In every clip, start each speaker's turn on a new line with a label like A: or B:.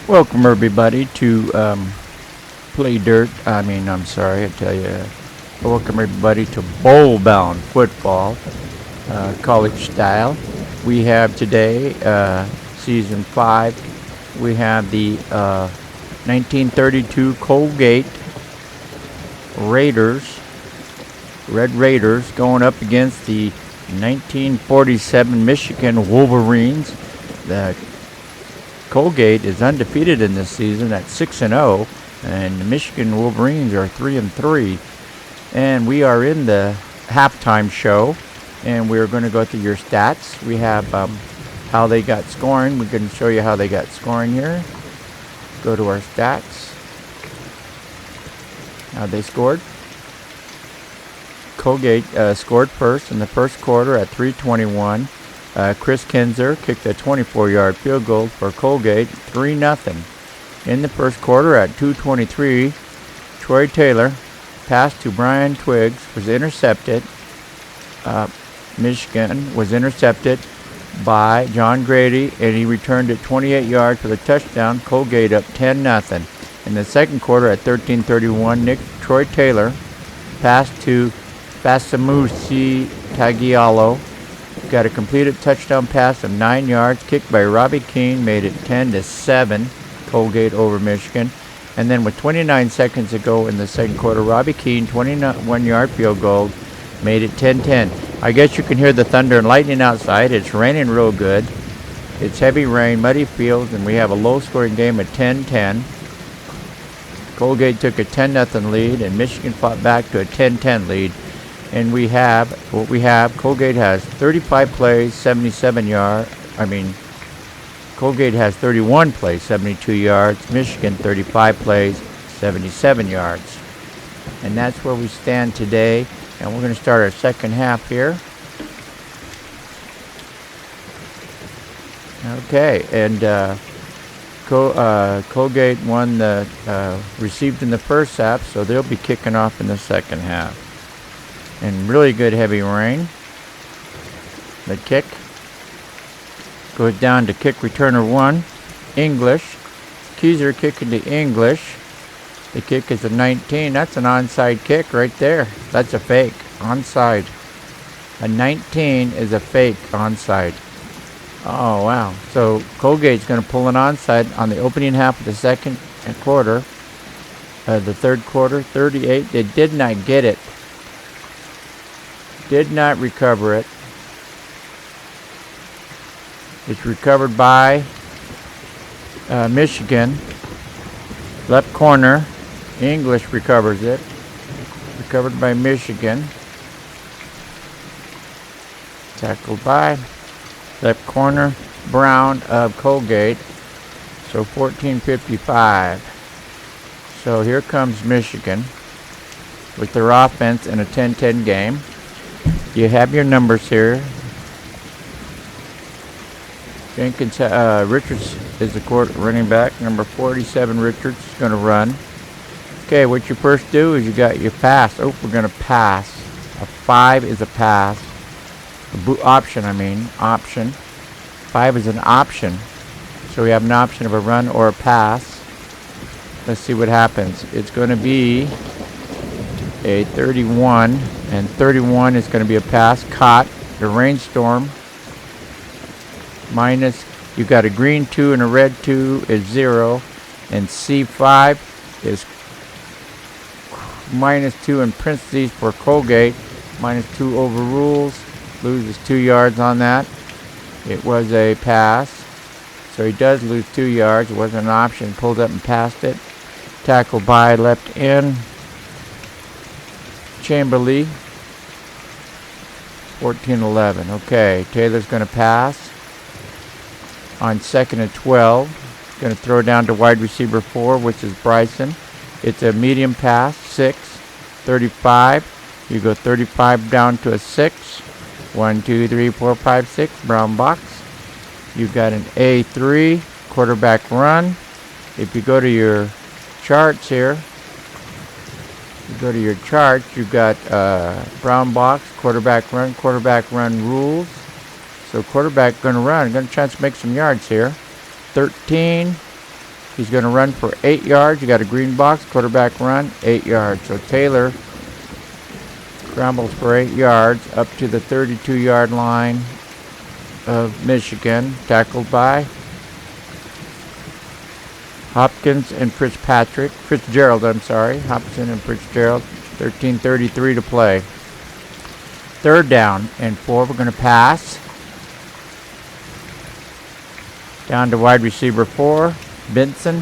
A: Welcome everybody to I'm sorry, I tell you. Welcome everybody to bowl-bound football, college style. We have today, season 5. We have the 1932 Colgate Raiders, Red Raiders, going up against the 1947 Michigan Wolverines. The Colgate is undefeated in this season at 6-0, and the Michigan Wolverines are 3-3. And we are in the halftime show, and we're going to go through your stats. We have how they got scoring. We're going to show you how they got scoring here. Go to our stats. How they scored. Colgate scored first in the first quarter at 3:21. Chris Kinzer kicked a 24-yard field goal for Colgate, 3-0. In the first quarter at 2:23, Troy Taylor passed to Brian Twiggs, was intercepted. Michigan was intercepted by John Grady, and he returned it 28 yards for the touchdown. Colgate up 10-0. In the second quarter at 13:31, Troy Taylor passed to Fasamusi Tagialo, got a completed touchdown pass of 9 yards, kicked by Robbie Keane, made it 10-7, Colgate over Michigan. And then with 29 seconds to go in the second quarter, Robbie Keane, 21-yard field goal, made it 10-10. I guess you can hear the thunder and lightning outside. It's raining real good. It's heavy rain, muddy fields, and we have a low-scoring game at 10-10. Colgate took a 10-0 lead, and Michigan fought back to a 10-10 lead. And we have what we have. Colgate has 35 plays, 77 yards. Colgate has 31 plays, 72 yards. Michigan 35 plays, 77 yards. And that's where we stand today. And we're going to start our second half here. Okay, and Colgate won received in the first half, so they'll be kicking off in the second half. And really good heavy rain. The kick goes down to kick returner 1, English. Keyser kicking to English. The kick is a 19. That's an onside kick right there. That's a fake. Onside. A 19 is a fake onside. Oh, wow. So Colgate's going to pull an onside on the opening half of the second quarter. The third quarter, 38. They did not get it. Did not recover it. It's recovered by Michigan. Left corner. English recovers it. Recovered by Michigan. Tackled by left corner Brown of Colgate. So 14:55. So here comes Michigan with their offense in a 10-10 game. You have your numbers here. Jenkins, Richards is the running back. Number 47, Richards is going to run. Okay, what you first do is you got your pass. Oh, we're going to pass. A 5 is a pass. Option. 5 is an option. So we have an option of a run or a pass. Let's see what happens. It's going to be a 31, and 31 is going to be a pass caught. The rainstorm minus, you got a green 2 and a red 2 is 0, and C5 is minus 2 in parentheses for Colgate. Minus 2 overrules, loses 2 yards on that. It was a pass, so he does lose 2 yards. It wasn't an option, pulled up and passed it. Tackle by left end Chamberlain. 14-11. Okay, Taylor's going to pass on 2nd and 12. Going to throw down to wide receiver 4, which is Bryson. It's a medium pass, 6, 35. You go 35 down to a 6. 1, 2, 3, 4, 5, 6. Brown box. You've got an A3 quarterback run. If you go to your charts here, you've got brown box, quarterback run rules. So quarterback going to run, going to chance to make some yards here. 13, He's going to run for 8 yards. You got a green box, quarterback run, 8 yards. So Taylor scrambles for 8 yards up to the 32-yard line of Michigan, tackled by Hopkins and Fitzgerald, Hopkins and Fitzgerald. 13:33 to play. 3rd down and 4. We're going to pass. Down to wide receiver 4, Benson.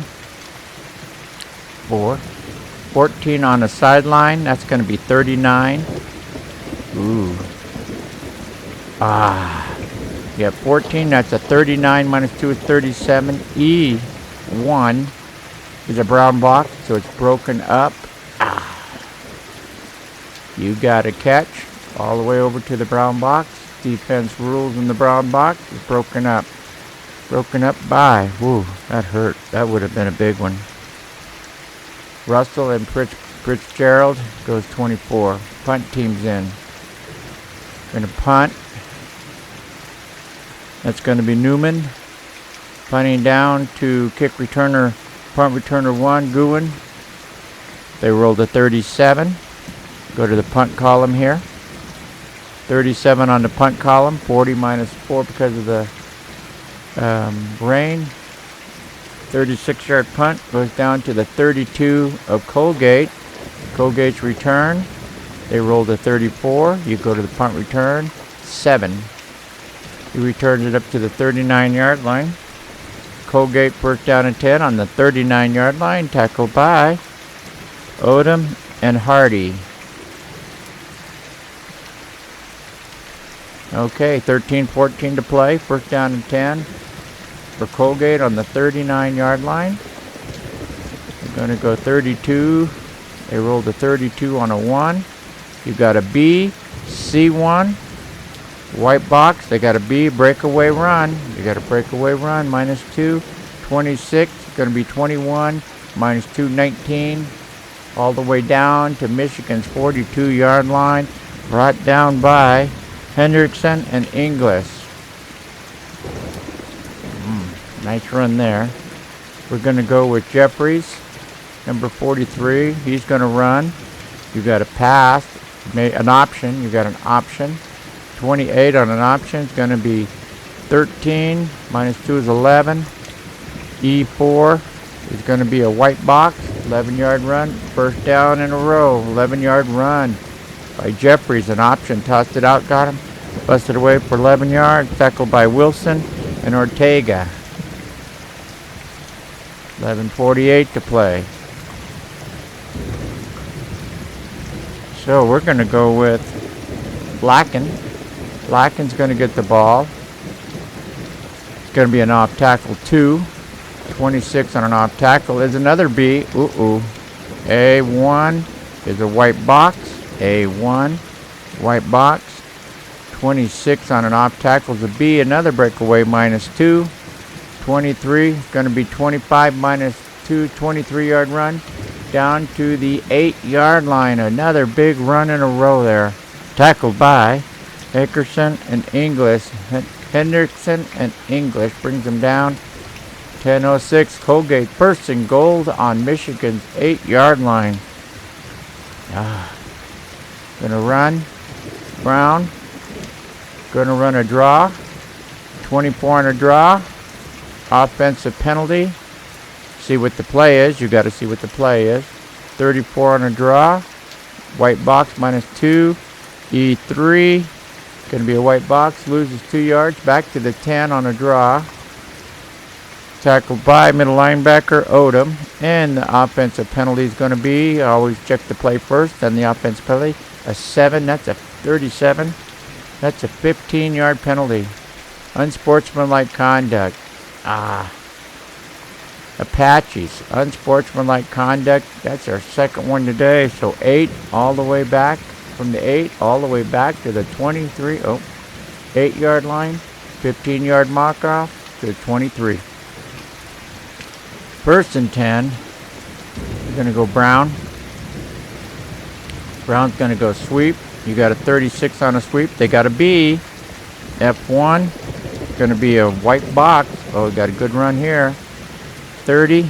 A: 14 on the sideline. That's going to be 39. Ooh. Yeah, 14. That's a 39 minus 2 is 37. E1 is a brown box, so it's broken up. You got a catch all the way over to the brown box. Defense rules in the brown box. It's broken up. Broken up by. Woo, that hurt. That would have been a big one. Russell and Fitzgerald goes 24. Punt team's in. Going to punt. That's going to be Newman. Punting down to punt returner 1, Goodwin. They rolled a 37. Go to the punt column here. 37 on the punt column. 40 minus 4 because of the rain. 36-yard punt goes down to the 32 of Colgate. Colgate's return. They rolled a 34. You go to the punt return. 7. He returns it up to the 39-yard line. Colgate 1st down and 10 on the 39-yard line. Tackled by Odom and Hardy. Okay, 13-14 to play. 1st down and 10 for Colgate on the 39-yard line. They're going to go 32. They rolled a 32 on a 1. You got a B, C1, white box. They got a B, breakaway run. You got a breakaway run, minus 2, 26. Going to be 21, minus 2, 19. All the way down to Michigan's 42-yard line. Brought down by Hendrickson and Inglis. Nice run there. We're going to go with Jeffries, number 43. He's going to run. You got a pass, an option. You got an option. 28 on an option. It's going to be 13 minus 2 is 11. E4 is going to be a white box. 11-yard run. 1st down in a row. 11-yard run by Jeffries. An option. Tossed it out. Got him. Busted away for 11 yards. Tackled by Wilson and Ortega. 11:48 to play. So we're going to go with Blacken. Blacken's going to get the ball. It's going to be an off tackle 2. 26 on an off tackle is another B. A1 is a white box. A1, white box. 26 on an off tackle is a B. Another breakaway, minus 2. 23 is going to be 25 minus 2. 23-yard run down to the 8-yard line. Another big run in a row there. Tackled by Hickerson and English. Hendrickson and English brings them down. 10:06. Colgate 1st and goal on Michigan's 8-yard line. Gonna run. Brown. Gonna run a draw. 24 on a draw. Offensive penalty. See what the play is. You got to see what the play is. 34 on a draw. White box, minus 2. E3. Going to be a white box. Loses 2 yards. Back to the 10 on a draw. Tackled by middle linebacker Odom. And the offensive penalty is going to be, always check the play first, then the offensive penalty. A 7. That's a 37. That's a 15-yard penalty. Unsportsmanlike conduct. Apaches. Unsportsmanlike conduct. That's our second one today. So 8 all the way back. From the 8 all the way back to the 23. 8-yard line. 15-yard mock-off to the 23. 1st and 10. We're going to go Brown. Brown's going to go sweep. You got a 36 on a sweep. They got a B. F1. Going to be a white box. Oh, got a good run here. 30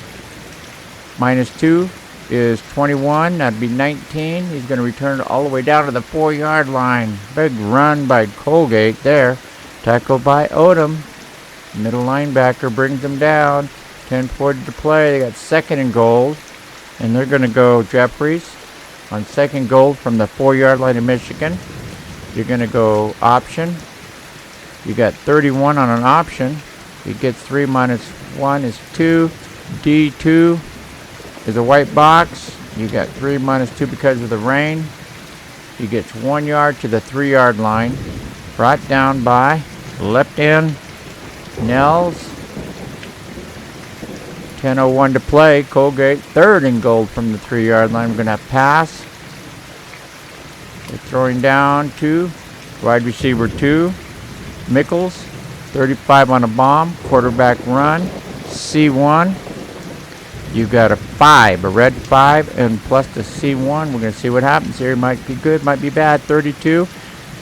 A: minus 2 is 21. That'd be 19. He's going to return it all the way down to the 4-yard line. Big run by Colgate there. Tackled by Odom. Middle linebacker brings him down. 10:40 to play. They got 2nd and goal. And they're going to go Jeffries on 2nd goal from the 4-yard line of Michigan. You're going to go option. You got 31 on an option. He gets 3 minus 1 is 2. D2 is a white box. You got 3 minus 2 because of the rain. He gets 1 yard to the 3-yard line. Brought down by left end Nels. 10:01 to play. Colgate 3rd and goal from the 3-yard line. We're going to have pass. They're throwing down to wide receiver 2. Mickles. 35 on a bomb. Quarterback run. C1. You got a 5, a red 5, and plus the C1. We're going to see what happens here. Might be good, might be bad. 32.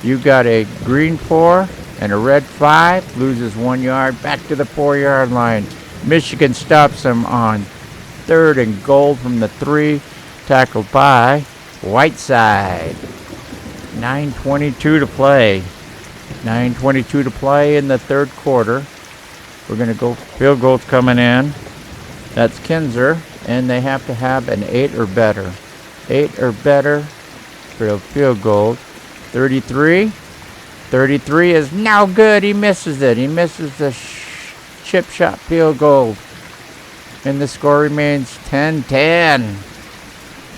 A: You got a green 4 and a red 5. Loses 1 yard. Back to the 4-yard line. Michigan stops him on 3rd and goal from the 3. Tackled by Whiteside. 9:22 to play. 9:22 to play in the 3rd quarter. We're going to go. Field goals coming in. That's Kinzer, and they have to have an 8 or better. 8 or better for field goals. 33. 33 is now good. He misses it. He misses the chip shot field goal. And the score remains 10-10.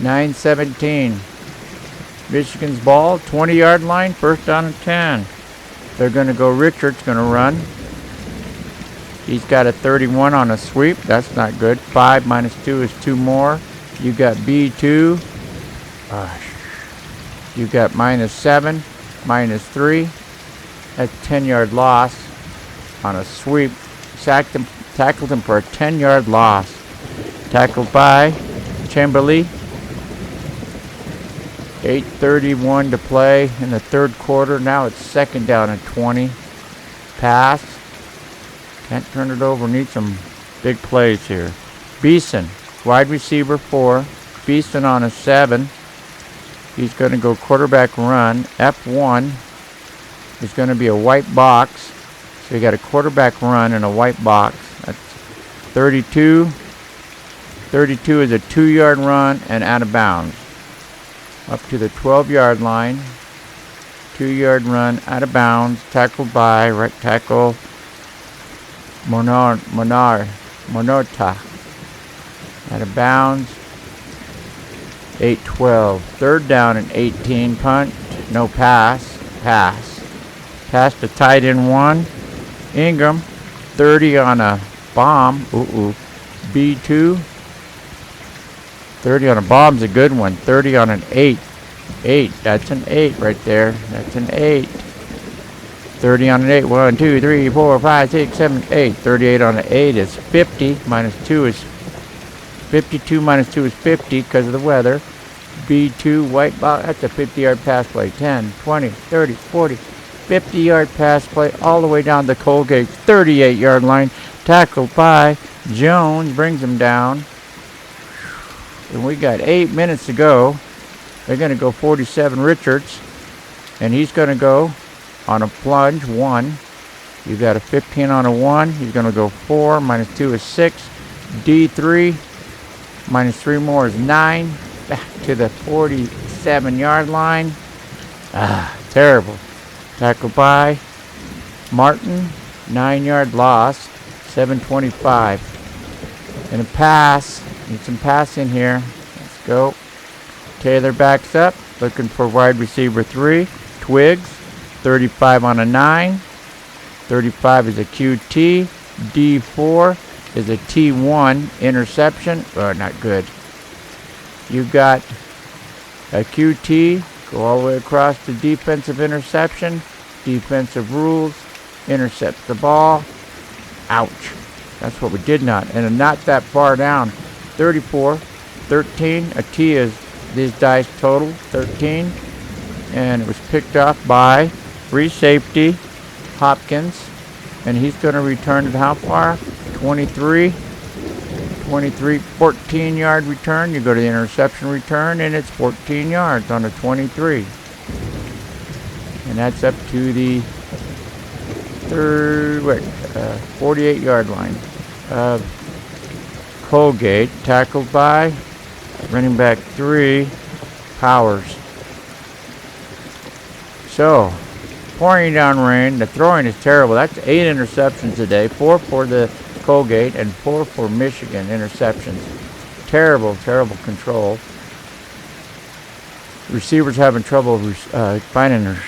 A: 9:17. Michigan's ball, 20-yard line, 1st down and 10. They're going to go. Richards going to run. He's got a 31 on a sweep. That's not good. 5 minus 2 is 2 more. You got B2. You got minus 7, minus 3. That's 10-yard loss on a sweep. Sacked him, tackled him for a 10-yard loss. Tackled by Chamberlain. 8:31 to play in the 3rd quarter. Now it's 2nd down and 20. Pass. Can't turn it over. Need some big plays here. Beeson, wide receiver 4. Beeson on a 7. He's going to go quarterback run. F1 is going to be a white box. So you got a quarterback run and a white box. That's 32. 32 is a 2-yard run and out of bounds. Up to the 12-yard line. 2-yard run out of bounds. Tackled by right tackle Monorta. Out of bounds. 8-12. 3rd down and 18. Punt. No pass. Pass. Pass to tight end 1. Ingram. 30 on a bomb. B2. 30 on a bomb's a good one. 30 on an 8. 8. That's an 8 right there. That's an 8. 30 on an 8. 1, 2, 3, 4, 5, 6, 7, 8. 38 on an 8 is 50. Minus 2 is 52. Minus 2 is 50 because of the weather. B2 white box. That's a 50-yard pass play. 10, 20, 30, 40. 50-yard pass play all the way down the Colgate 38-yard line. Tackled by Jones. Brings him down. And we got 8 minutes to go. They're going to go 47 Richards. And he's going to go on a plunge 1. You got a 15 on a 1. He's going to go 4. Minus 2 is 6. D3. Minus 3 more is 9. Back to the 47-yard line. Terrible. Tackled by Martin. 9-yard loss. 7:25. And a pass. Need some pass in here. Let's go. Taylor backs up. Looking for wide receiver 3. Twiggs. 35 on a 9. 35 is a QT. D4 is a T1. Interception. Not good. You got a QT. Go all the way across to defensive interception. Defensive rules. Intercepts the ball. Ouch. That's what we did not. And not that far down. 34. 13. A T is these dice total. 13. And it was picked off by free safety Hopkins. And he's going to return it how far? 23. 23, 14-yard return. You go to the interception return, and it's 14 yards on a 23. And that's up to the 48-yard line of Colgate. Tackled by running back 3, Powers. So, pouring down rain. The throwing is terrible. That's 8 interceptions today. 4 for the Colgate and 4 for Michigan interceptions. Terrible, terrible control. Receivers having trouble finding their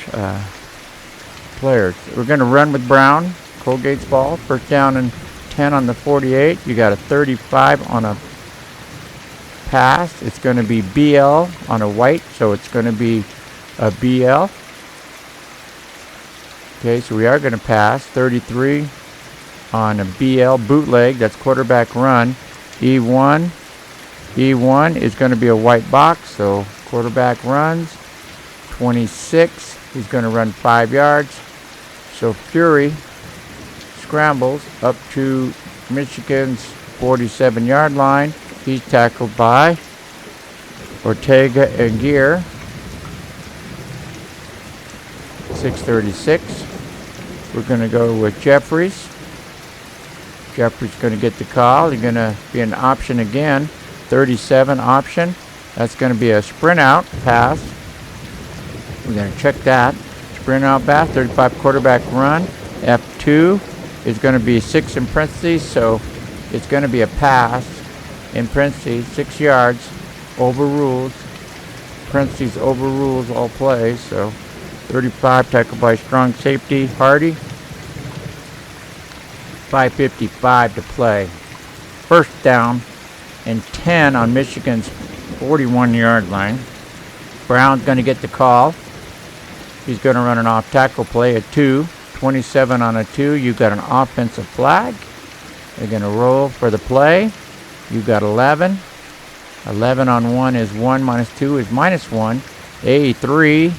A: players. We're going to run with Brown. Colgate's ball. First down and 10 on the 48. You got a 35 on a pass. It's going to be BL on a white, so it's going to be a BL. Okay, so we are going to pass. 33 on a BL bootleg. That's quarterback run. E1 is going to be a white box, so quarterback runs. 26, he's going to run 5 yards. So Fury scrambles up to Michigan's 47-yard line. He's tackled by Ortega and Gear. 6:36. We're going to go with Jeffries. Jeffries going to get the call. He's going to be an option again. 37 option. That's going to be a sprint out pass. We're going to check that. Sprint out pass. 35 quarterback run. F2 is going to be 6 in parentheses, so it's going to be a pass in parentheses, 6 yards. Overrules. Parentheses overrules all plays, so 35 tackled by strong safety Hardy. 5:55 to play. First down and 10 on Michigan's 41-yard line. Brown's going to get the call. He's going to run an off tackle play at 2. 27 on a 2. You've got an offensive flag. They're going to roll for the play. You've got 11. 11 on 1 is 1 minus 2 is minus 1. A3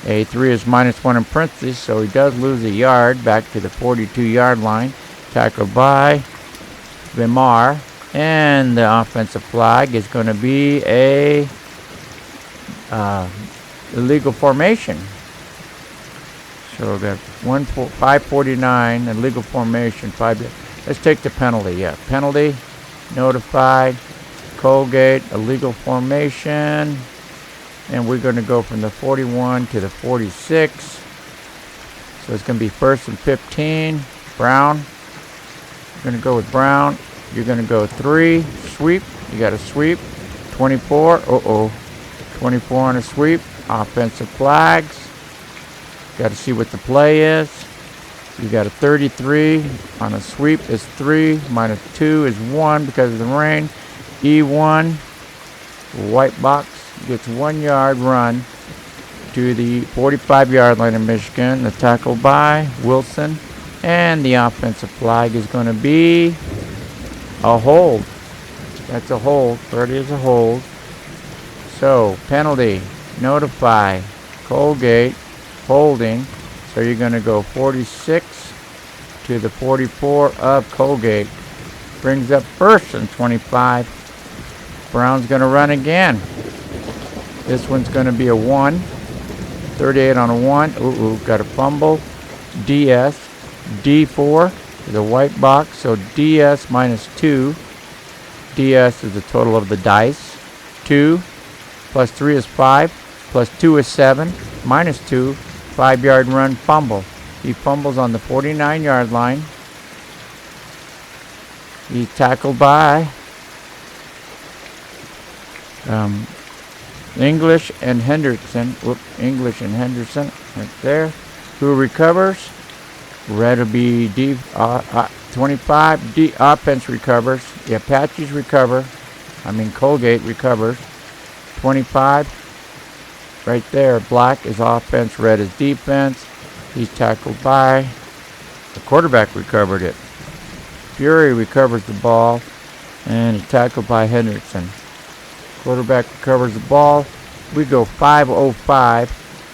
A: is minus 1 in parentheses, so he does lose a yard back to the 42-yard line. Tackled by Vimar. And the offensive flag is going to be a illegal formation. So we've got 5:49, illegal formation. Let's take the penalty. Yeah, penalty, notified. Colgate, illegal formation. And we're going to go from the 41 to the 46. So it's going to be 1st and 15. Brown. We're going to go with Brown. You're going to go 3. Sweep. You got a sweep. 24. 24 on a sweep. Offensive flags. Got to see what the play is. You got a 33 on a sweep is 3. Minus 2 is 1 because of the rain. E1. White box. Gets 1 yard run to the 45-yard line of Michigan. The tackle by Wilson. And the offensive flag is going to be a hold. That's a hold. 30 is a hold. So, penalty. Notify. Colgate. Holding. So you're going to go 46 to the 44 of Colgate. Brings up 1st and 25. Brown's going to run again. This one's going to be a 1. 38 on a 1. Got a fumble. DS. D4 is a white box. So DS minus 2. DS is the total of the dice. 2 plus 3 is 5. Plus 2 is 7. Minus 2. 5-yard run fumble. He fumbles on the 49-yard line. He's tackled by English and Henderson. English and Henderson right there. Who recovers? Red will be 25. D offense recovers. The Apaches recover. Colgate recovers. 25. Right there. Black is offense. Red is defense. He's tackled by. The quarterback recovered it. Fury recovers the ball. And he's tackled by Henderson. Quarterback recovers the ball. We go 5:05.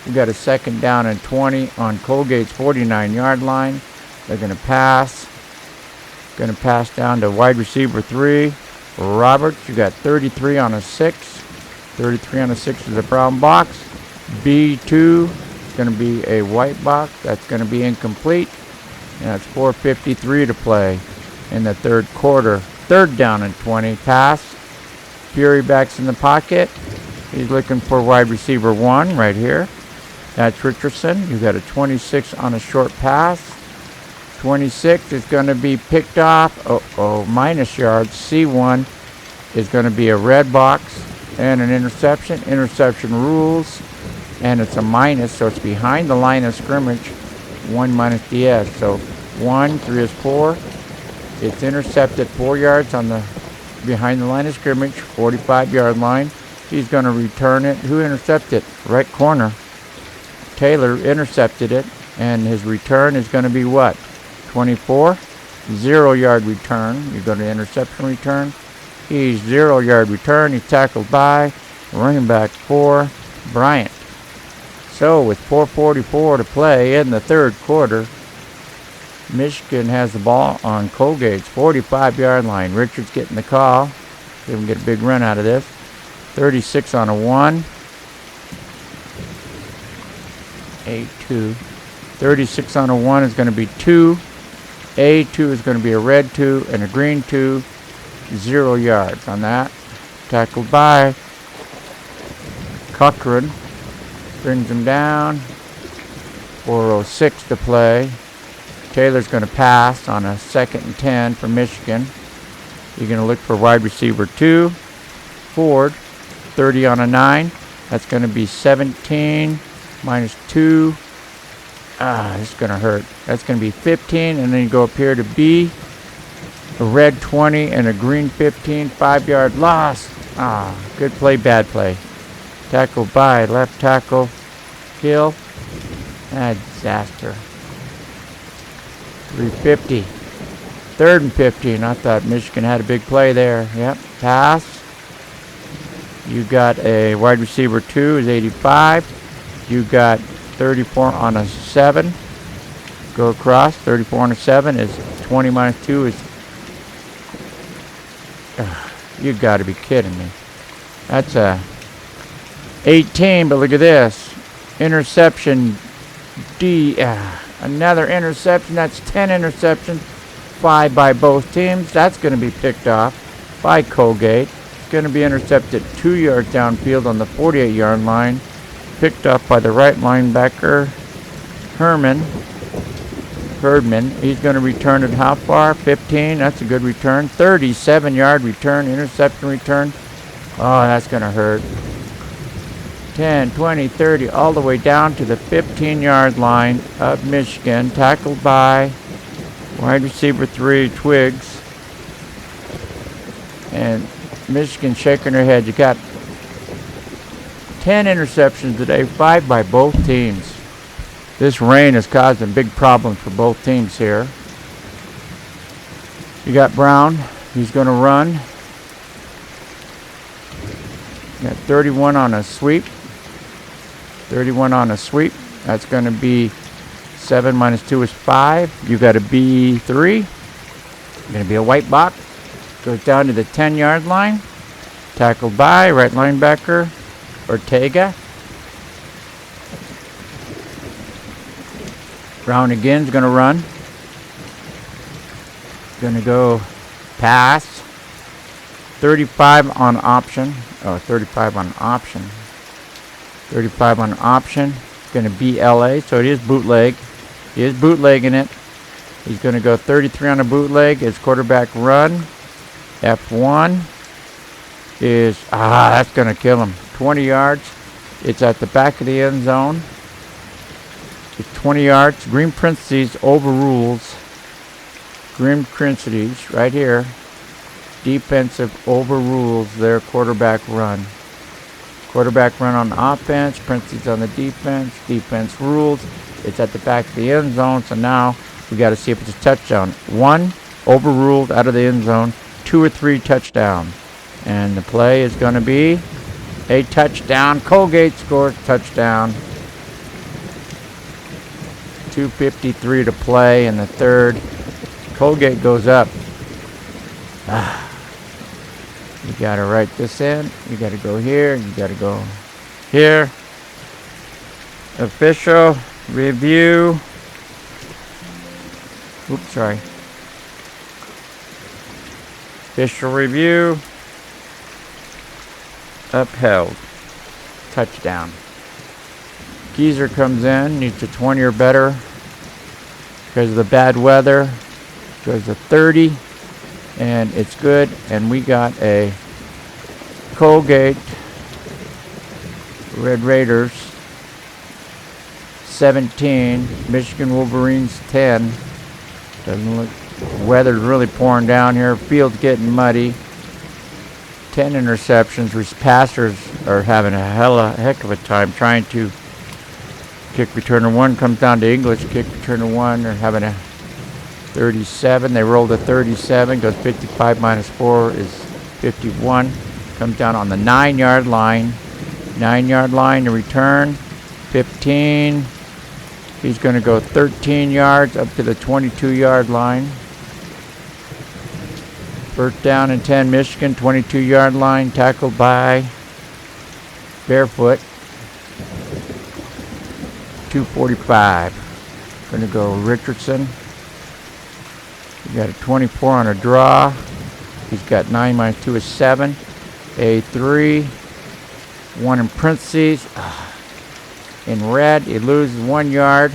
A: We got a 2nd down and 20 on Colgate's 49-yard line. They're going to pass. Going to pass down to wide receiver 3, Roberts. You got 33 on a 6. 33 on a 6 is a brown box. B2 is going to be a white box. That's going to be incomplete. And that's 4:53 to play in the third quarter. Third down and 20. Pass. Fury backs in the pocket. He's looking for wide receiver 1 right here. That's Richardson. You got a 26 on a short pass. 26 is going to be picked off. Minus yards. C1 is going to be a red box and an interception. Interception rules. And it's a minus, so it's behind the line of scrimmage. 1 minus DS. So 1, 3 is 4. It's intercepted 4 yards on the behind the line of scrimmage, 45-yard line. He's going to return it. Who intercepted? Right corner. Taylor intercepted it, and his return is going to be what? 24. 0-yard return. You go to interception return. He's 0-yard return. He's tackled by running back 4, Bryant. So with 4:44 to play in the third quarter, Michigan has the ball on Colgate's 45-yard line. Richards getting the call. See if we can get a big run out of this. 36 on a 1. 8-2. 36 on a 1 is going to be 2. A2 is going to be a red 2 and a green 2. 0 yards on that. Tackled by Cochran. Brings him down. 4:06 to play. Taylor's going to pass on a 2nd and 10 for Michigan. You're going to look for wide receiver 2. Ford. 30 on a 9. That's going to be 17 minus 2. This is going to hurt. That's going to be 15. And then you go up here to B. A red 20 and a green 15. 5-yard loss. Good play, bad play. Tackled by left tackle Hill. Disaster. 3:50. 3rd and 15. I thought Michigan had a big play there. Yep. Pass. You got a wide receiver 2 is 85. You got 34 on a 7. Go across. 34 on a 7 is 20 minus 2 is... you got to be kidding me. That's a 18, but look at this. Interception D. Another interception. That's 10 interceptions. 5 by both teams. That's going to be picked off by Colgate. It's going to be intercepted 2 yards downfield on the 48-yard line. Picked up by the right linebacker, Herdman. He's going to return it how far? 15. That's a good return. 37-yard return. Interception return. Oh, that's going to hurt. 10, 20, 30, all the way down to the 15-yard line of Michigan. Tackled by wide receiver 3, Twiggs. And Michigan shaking her head. You got 10 interceptions today, 5 by both teams. This rain is causing big problems for both teams here. You got Brown. He's going to run. You got 31 on a sweep. 31 on a sweep. That's going to be 7 minus 2 is 5. You got a B3. Going to be a white box. Goes down to the 10-yard line. Tackled by right linebacker Ortega. Brown again is going to run. Going to go pass. 35 on option. 35 on option. 35 on option. It's going to be LA, so it is bootleg. He is bootlegging it. He's going to go 33 on a bootleg. His quarterback run. F1 is, that's going to kill him. 20 yards. It's at the back of the end zone. It's 20 yards. Green parentheses overrules. Green parentheses right here. Defensive overrules their quarterback run. Quarterback run on offense. Parentheses on the defense. Defense rules. It's at the back of the end zone. So now we got to see if it's a touchdown. 1 overruled out of the end zone. 2 or 3 touchdown. And the play is going to be a touchdown. Colgate scores touchdown. 2:53 to play in the third. Colgate goes up You got to write this in. You got to go here. You got to go here. Official review. Oops, sorry. Official review. Upheld. Touchdown. Geezer comes in, needs a 20 or better because of the bad weather. Goes to 30, and it's good. And we got a Colgate Red Raiders 17, Michigan Wolverines 10. Doesn't look. Weather's really pouring down here. Field's getting muddy. 10 interceptions. Passers are having a heck of a time trying to kick returner 1. Comes down to English. Kick returner 1. They're having a 37. They rolled a 37. Goes 55 minus 4 is 51. Comes down on the 9-yard line. 9-yard line to return. 15. He's going to go 13 yards up to the 22-yard line. First down and 10, Michigan, 22-yard line, tackled by Barefoot. 2:45. Going to go Richardson. You got a 24 on a draw. He's got 9 minus 2 is 7. A 3. 1 in parentheses. In red, he loses 1 yard.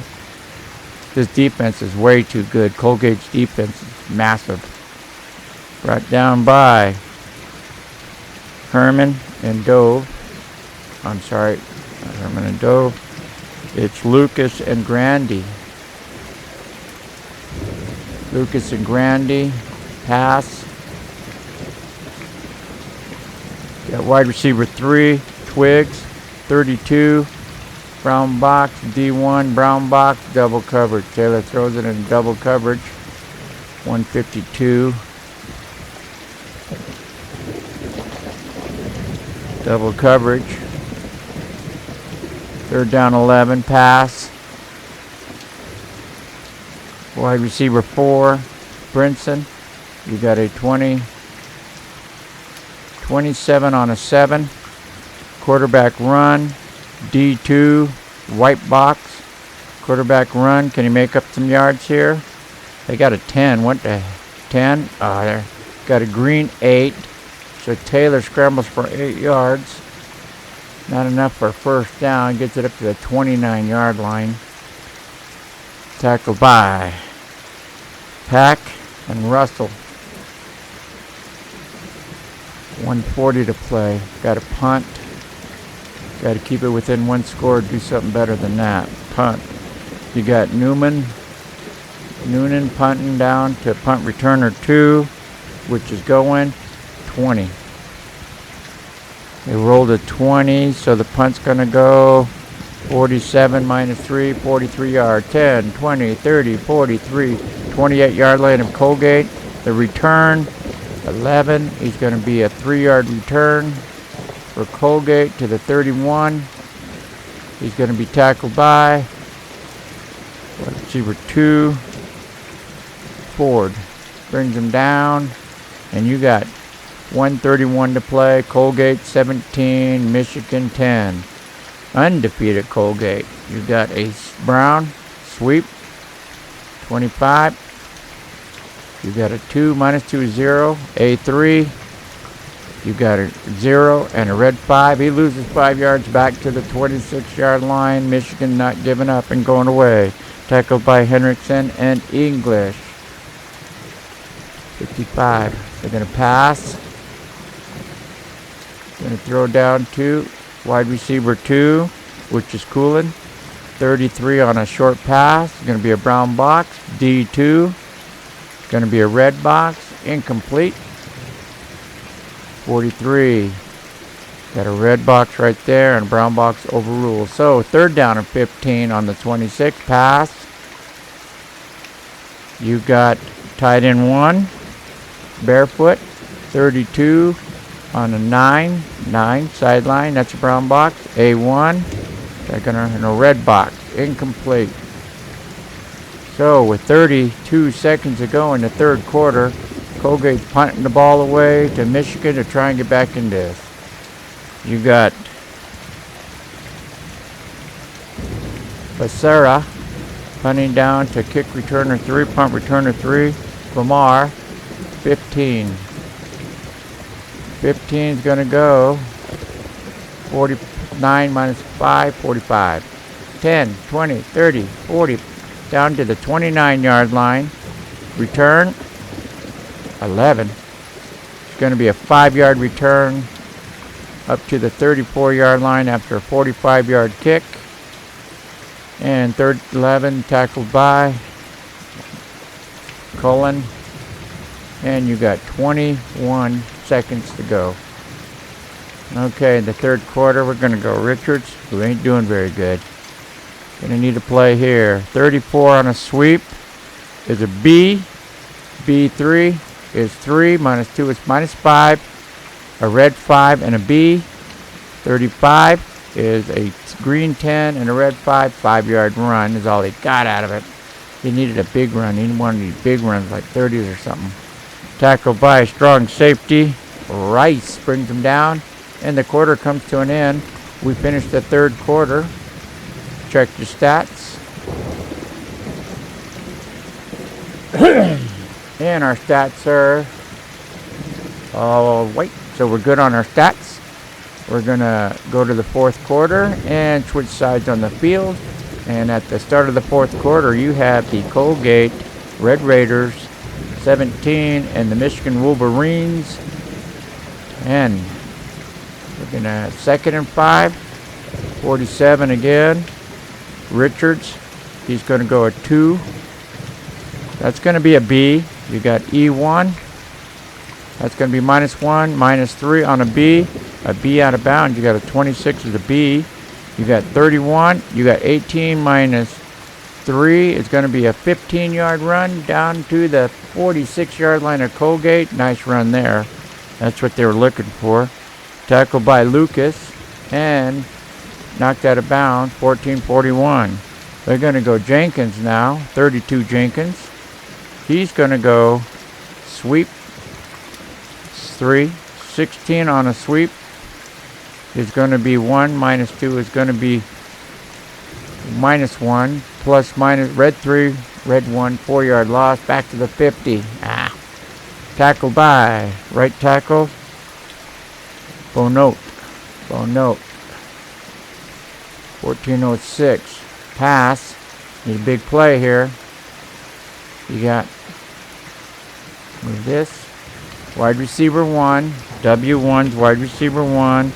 A: This defense is way too good. Colgate's defense is massive. Brought down by Herman and Dove. I'm sorry, not Herman and Dove. It's Lucas and Grandy. Lucas and Grandy. Pass. Got wide receiver 3, Twiggs, 32. Brown box, D1, brown box, double coverage. Taylor throws it in double coverage. 152. Double coverage. Third down 11, pass. Wide receiver 4, Brinson. You got a 27 on a 7. Quarterback run. D2, white box, quarterback run. Can he make up some yards here? They got a 10. What the 10? Oh, there. Got a green 8. So Taylor scrambles for 8 yards. Not enough for a first down. Gets it up to the 29-yard line. Tackled by Pack and Russell. 1:40 to play. Got a punt. Got to keep it within 1 score. Do something better than that. Punt. You got Noonan punting down to punt returner 2, which is going 20. They rolled a 20, so the punt's going to go 47 minus 3, 43 yard, 10, 20, 30, 43, 28-yard line of Colgate. The return, 11. He's going to be a 3-yard return for Colgate to the 31. He's going to be tackled by receiver 2, Ford. Brings him down, and you got 1:31 to play. Colgate 17, Michigan 10. Undefeated Colgate. You got a Brown sweep, 25. You got a 2 minus 2 is 0. A 3. You got a 0 and a red 5. He loses 5 yards back to the 26-yard line. Michigan not giving up and going away. Tackled by Hendrickson and English. 55. They're going to pass. Going to throw down to wide receiver 2, which is Coolin. 33 on a short pass. Going to be a brown box. D2. Going to be a red box. Incomplete. 43. Got a red box right there and a brown box overruled. So third down and 15 on the 26 pass. You got tight end 1, Barefoot. 32 on a 9 sideline. That's a brown box. A1. They're gonna in a red box. Incomplete. So with 32 seconds to go in the third quarter, Colgate's punting the ball away to Michigan to try and get back in this. You got Becerra punting down to kick returner 3, punt returner 3. Lamar, 15. 15 is going to go. 49 minus 5, 45. 10, 20, 30, 40. Down to the 29-yard line. Return, 11. It's going to be a 5-yard return up to the 34-yard line after a 45-yard kick. And third 11 tackled by Cullen. And you got 21 seconds to go. Okay, in the third quarter, we're going to go Richards, who ain't doing very good. Going to need a play here. 34 on a sweep is a B. B3 is 3. Minus 2 is minus 5. A red 5 and a B. 35 is a green 10 and a red 5. 5-yard run is all he got out of it. He needed a big run. He didn't want any big runs like 30s or something. Tackled by a strong safety. Rice brings him down. And the quarter comes to an end. We finished the third quarter. Check your stats. And our stats are white. So we're good on our stats. We're going to go to the fourth quarter and switch sides on the field. And at the start of the fourth quarter, you have the Colgate Red Raiders 17 and the Michigan Wolverines 10. We're going to 2nd and 5. 47 again. Richards, he's going to go a 2. That's going to be a B. You got E1. That's going to be minus 1, minus 3 on a B. A B out of bounds. You got a 26 as a B. You got 31. You got 18 minus 3. It's going to be a 15-yard run down to the 46-yard line of Colgate. Nice run there. That's what they were looking for. Tackled by Lucas and knocked out of bounds. 14-41. They're going to go Jenkins now. 32 Jenkins. He's going to go sweep 3. 16 on a sweep is going to be 1. Minus 2 is going to be minus 1. Plus minus red 3, red 1. 4-yard loss. Back to the 50. Tackled by right tackle Bonote. 14:06. Pass. Need a big play here. You got move this. Wide receiver 1. W1's wide receiver 1.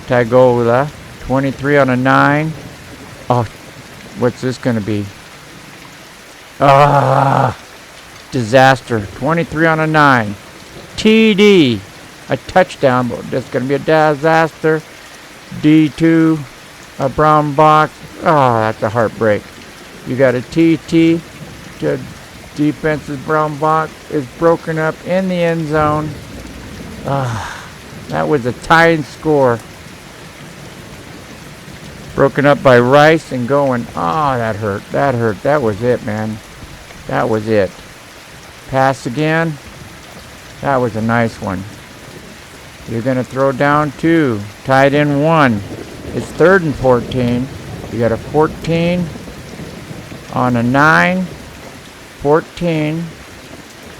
A: Tagola. 23 on a 9. Oh, what's this going to be? Disaster. 23 on a 9. TD. A touchdown, but that's going to be a disaster. D2. A brown box. Oh, that's a heartbreak. You got a TT. The defense's brown box is broken up in the end zone. That was a tying score. Broken up by Rice and going. Oh, that hurt. That hurt. That was it, man. That was it. Pass again. That was a nice one. You're going to throw down 2. Tied in 1. It's 3rd and 14. You got a 14 on a 9. 14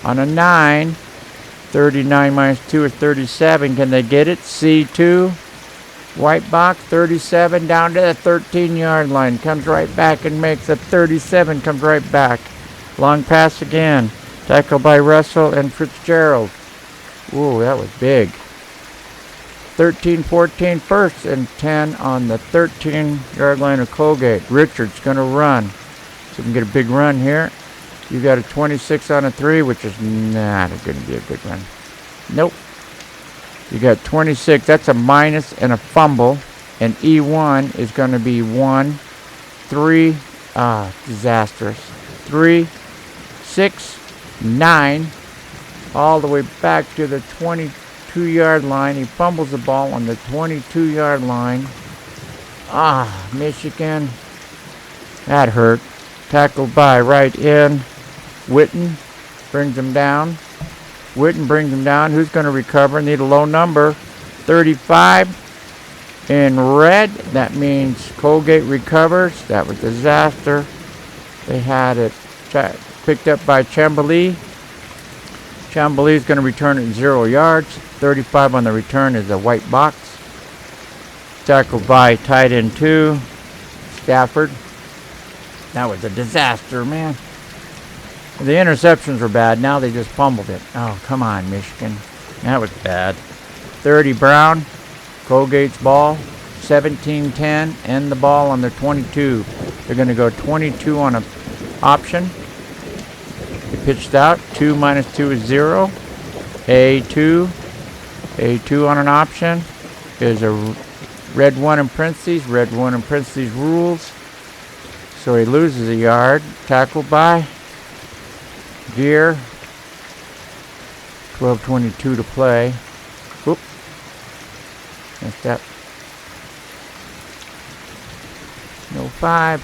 A: on a 9. 39 minus 2 is 37. Can they get it? C2. White box. 37 down to the 13-yard line. Comes right back and makes a 37. Comes right back. Long pass again. Tackled by Russell and Fitzgerald. Ooh, that was big. 13-14 first and 10 on the 13-yard line of Colgate. Richards going to run. So we can get a big run here. You got a 26 on a 3, which is not going to be a good run. Nope. You got 26. That's a minus and a fumble. And E1 is going to be 1, 3. Disastrous. 3, 6, 9. All the way back to the 22-yard line. He fumbles the ball on the 22-yard line. Michigan. That hurt. Tackled by right in. Witten brings him down. Witten brings him down. Who's going to recover? Need a low number. 35 in red. That means Colgate recovers. That was a disaster. They had it picked up by Chambly. Chambly's going to return it 0 yards. 35 on the return is a white box. Tackled by tight end 2, Stafford. That was a disaster, man. The interceptions were bad. Now they just fumbled it. Oh, come on, Michigan. That was bad. 30 Brown. Colgate's ball. 17-10. End the ball on their 22. They're going to go 22 on an option. He pitched out. 2 minus 2 is 0. A2. A2 on an option. There's a red 1 in parentheses. Red 1 in parentheses rules. So he loses a yard. Tackled by Gear. 12:22 to play. Oop. Messed up. No 5.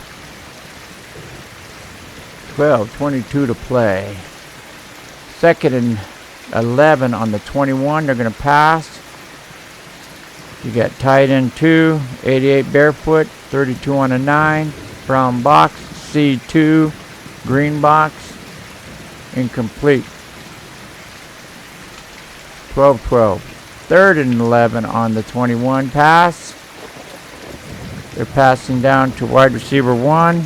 A: 12:22 to play. 2nd and 11 on the 21. They're going to pass. You got tight end 2, 88 barefoot, 32 on a 9. Brown box, C2, green box, incomplete. 12-12. 3rd and 11 on the 21 pass. They're passing down to wide receiver 1.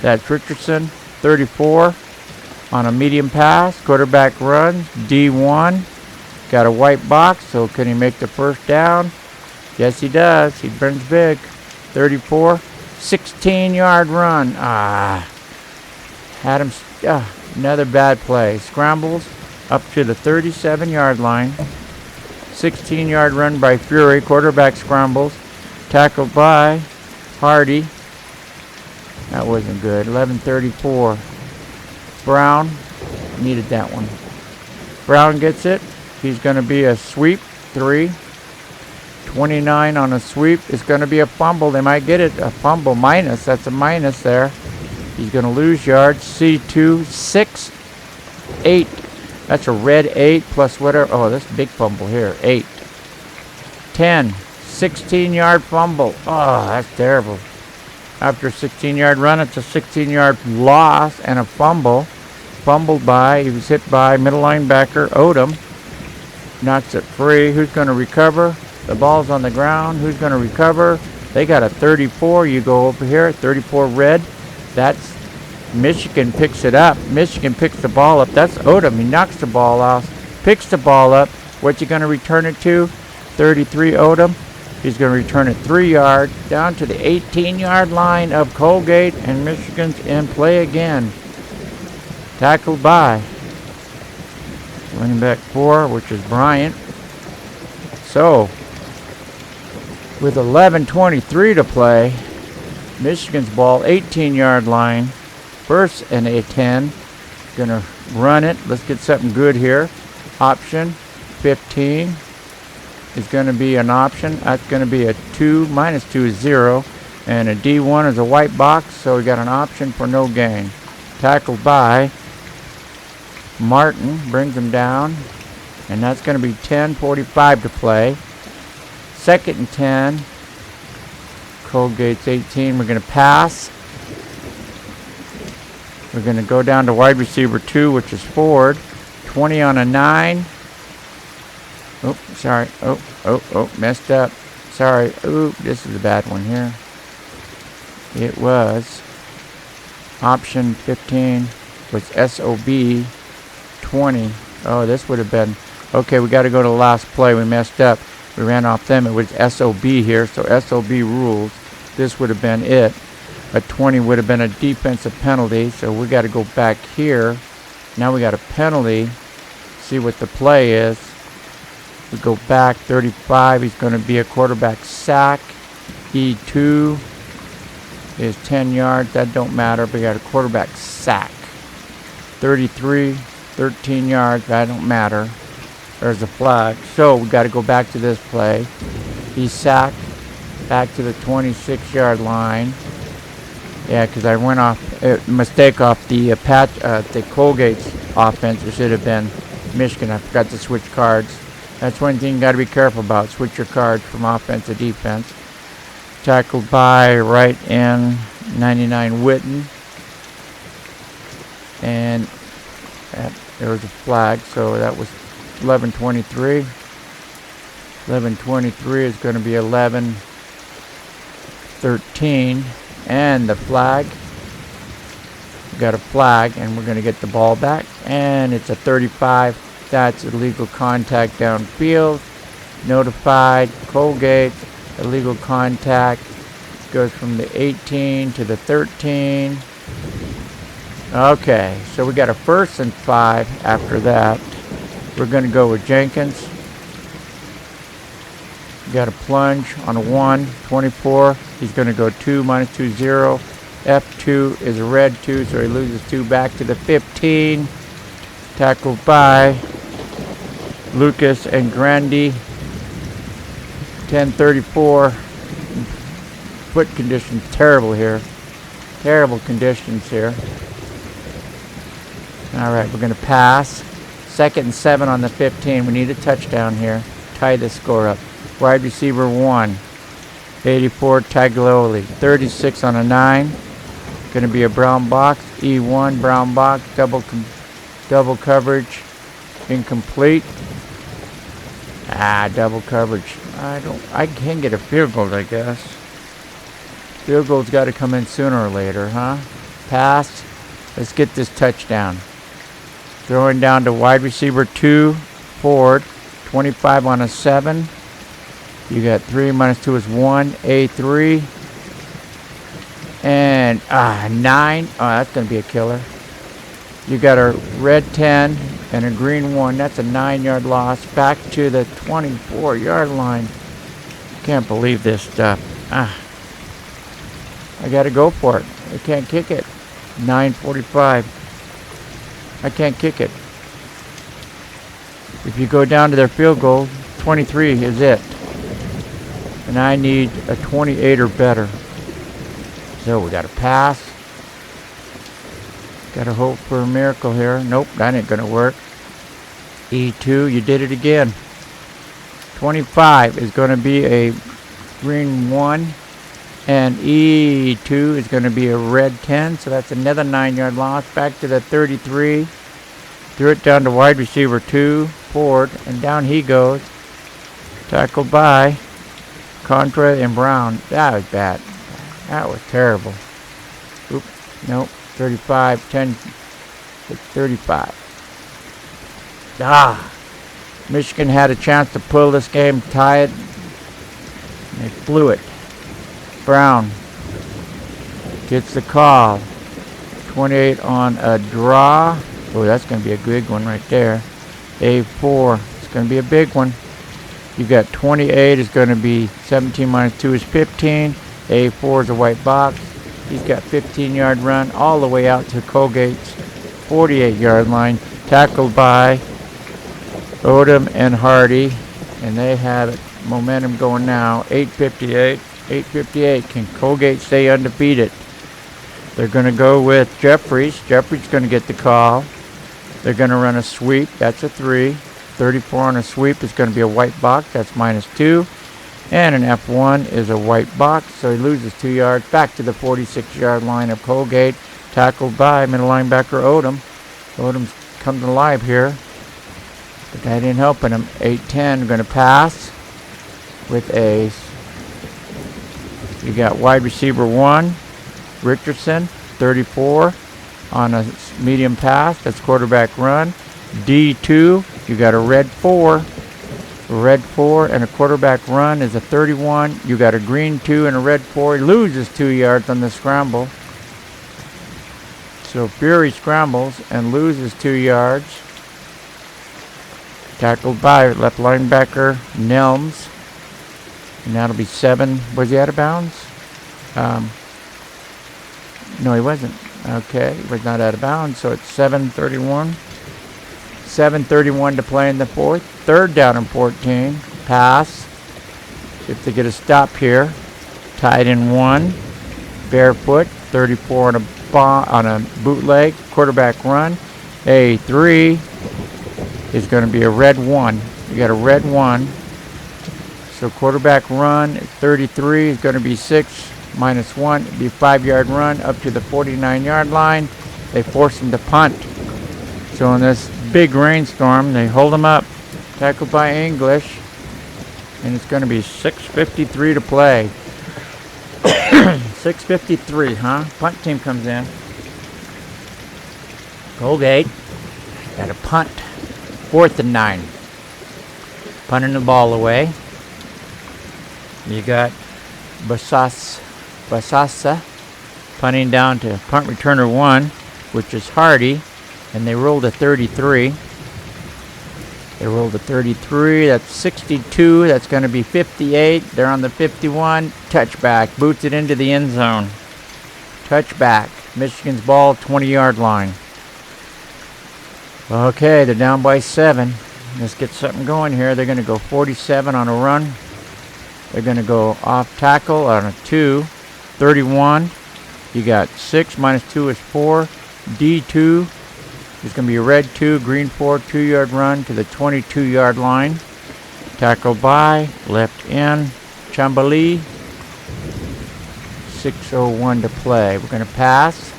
A: That's Richardson, 34 on a medium pass. Quarterback runs, D1. Got a white box, so can he make the first down? Yes, he does. He burns big. 34. 16-yard run. Had him. Another bad play. Scrambles up to the 37-yard line. 16-yard run by Fury. Quarterback scrambles. Tackled by Hardy. That wasn't good. 11:34. Brown needed that one. Brown gets it. He's going to be a sweep. 3. 29 on a sweep. It's going to be a fumble. They might get it. A fumble minus. That's a minus there. He's going to lose yards. C2. 6. 8. That's a red 8 plus whatever. Oh, this big fumble here. 8. 10. 16-yard fumble. Oh, that's terrible. After a 16-yard run, it's a 16-yard loss and a fumble. Fumbled by, he was hit by middle linebacker Odom. Knocks it free. Who's going to recover? The ball's on the ground. Who's going to recover? They got a 34. You go over here. 34 red. That's Michigan picks it up. Michigan picks the ball up. That's Odom. He knocks the ball off. Picks the ball up. What you going to return it to? 33 Odom. He's going to return it 3 yards down to the 18-yard line of Colgate, and Michigan's in play again. Tackled by running back 4, which is Bryant. So, with 11:23 to play, Michigan's ball, 18-yard line, 1st and a 10. Gonna run it. Let's get something good here. Option 15 is going to be an option. That's going to be a 2. Minus 2 is 0. And a D1 is a white box, so we got an option for no gain. Tackled by Martin, brings him down. And that's going to be 10:45 to play. 2nd and 10. Colgate's 18. We're going to pass. We're going to go down to wide receiver 2, which is Ford. 20 on a 9. Oh, sorry. Oh, messed up. Sorry. Ooh, this is a bad one here. It was option 15 was SOB 20. Oh, this would have been, okay, we got to go to the last play. We messed up. We ran off them. It was SOB here, so SOB rules. This would have been it. A 20 would have been a defensive penalty, so we got to go back here. Now we got a penalty. See what the play is. We go back 35. He's going to be a quarterback sack. E2 is 10 yards. That don't matter. We got a quarterback sack. 33, 13 yards. That don't matter. There's a flag. So we got to go back to this play. He's sacked back to the 26-yard line. Yeah, because I went off mistake off the the Colgate's offense. It should have been Michigan. I forgot to switch cards. That's one thing you got to be careful about. Switch your cards from offense to defense. Tackled by right end 99 Witten. And there was a flag, so that was 11-23. 11-23 is going to be 11-13. And the flag. We got a flag, and we're going to get the ball back. And it's a 35. That's illegal contact downfield. Notified. Colgate. Illegal contact. Goes from the 18 to the 13. Okay, so we got a 1st and 5 after that. We're going to go with Jenkins. We got a plunge on a 1, 24. He's going to go 2 minus 2, 0. F2 is a red 2, so he loses 2 back to the 15. Tackled by Lucas and Grandi. 10-34. Foot conditions terrible here. Terrible conditions here. Alright, we're going to pass. 2nd and 7 on the 15. We need a touchdown here. Tie the score up. Wide receiver 1. 84 Taglioli. 36 on a 9. Going to be a brown box. E1 brown box. Double coverage. Incomplete. Double coverage. I can get a field goal, I guess. Field goal's got to come in sooner or later, huh? Pass. Let's get this touchdown. Throwing down to wide receiver 2, Ford. 25 on a 7. You got 3 minus 2 is 1. A3. And 9. Oh, that's going to be a killer. You got a red 10 and a green 1. That's a 9-yard loss. Back to the 24-yard line. Can't believe this stuff. I got to go for it. I can't kick it. 9:45. I can't kick it. If you go down to their field goal, 23 is it. And I need a 28 or better. So we got to pass. Got to hope for a miracle here. Nope, that ain't going to work. E2, you did it again. 25 is going to be a green 1. And E2 is going to be a red 10. So that's another 9-yard loss. Back to the 33. Threw it down to wide receiver 2, Ford. And down he goes. Tackled by Contra and Brown. That was bad. That was terrible. Oop, nope. 35, 10, 35. Michigan had a chance to pull this game, tie it. And they blew it. Brown gets the call. 28 on a draw. Oh, that's going to be a big one right there. A4. It's going to be a big one. You got 28 is going to be 17 minus 2 is 15. A4 is a white box. He's got 15-yard run all the way out to Colgate's 48-yard line. Tackled by Odom and Hardy. And they have momentum going now. 8:58. 8:58. Can Colgate stay undefeated? They're going to go with Jeffries. Jeffries going to get the call. They're going to run a sweep. That's a 3. 34 on a sweep is going to be a white box. That's -2. And an F1 is a white box. So he loses 2 yards. Back to the 46-yard line of Colgate. Tackled by middle linebacker Odom. Odom comes alive here. But that ain't helping him. 8-10. Going to pass with a... You got wide receiver 1, Richardson, 34 on a medium pass. That's quarterback run. D2, you got a red 4. Red 4 and a quarterback run is a 31. You got a green 2 and a red 4. He loses 2 yards on the scramble. So Fury scrambles and loses 2 yards. Tackled by left linebacker Nelms. And that'll be 7. Was he out of bounds? No, he wasn't. Okay, he was not out of bounds. So it's 7:31. 7:31 to play in the 4th. 3rd down and 14. Pass. If they get a stop here. Tied in 1. Barefoot. 34 on a bootleg. Quarterback run. A3 is going to be a red 1. You got a red 1. So quarterback run, 33 is going to be 6 minus 1. It'd be a 5-yard run up to the 49-yard line. They force him to punt. So in this big rainstorm, they hold him up. Tackled by English. And it's going to be 6:53 to play. 6:53, huh? Punt team comes in. Colgate got a punt. 4th and 9. Punting the ball away. You got Basasa punting down to punt returner 1, which is Hardy, and they rolled a 33. They rolled a 33. That's 62. That's going to be 58. They're on the 51. Touchback. Boots it into the end zone. Touchback. Michigan's ball, 20-yard line. Okay, they're down by 7. Let's get something going here. They're going to go 47 on a run. They're going to go off tackle on a 2. 31. You got 6 minus 2 is 4. D2. There's going to be a red 2, green 4, 2-yard run to the 22-yard line. Tackled by, left in, Chambali. 6:01 to play. We're going to pass.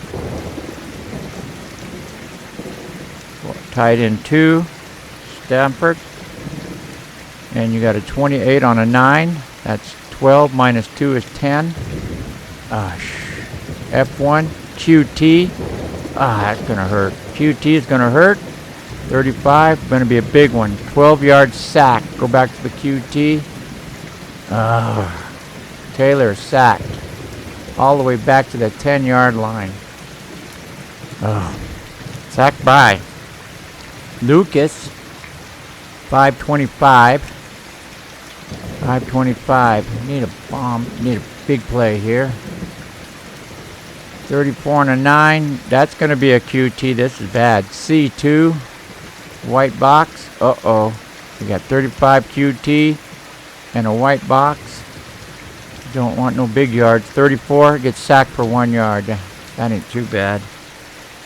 A: Tight end 2, Stanford. And you got a 28 on a 9. That's 12 minus 2 is 10. F1, QT. That's going to hurt. QT is going to hurt. 35, going to be a big one. 12-yard sack. Go back to the QT. Taylor sacked. All the way back to the 10-yard line. Sacked by Lucas. 5:25. 5:25. Need a bomb. Need a big play here. 34 and a 9. That's going to be a QT. This is bad. C2. White box. We got 35 QT and a white box. Don't want no big yards. 34 gets sacked for 1 yard. That ain't too bad.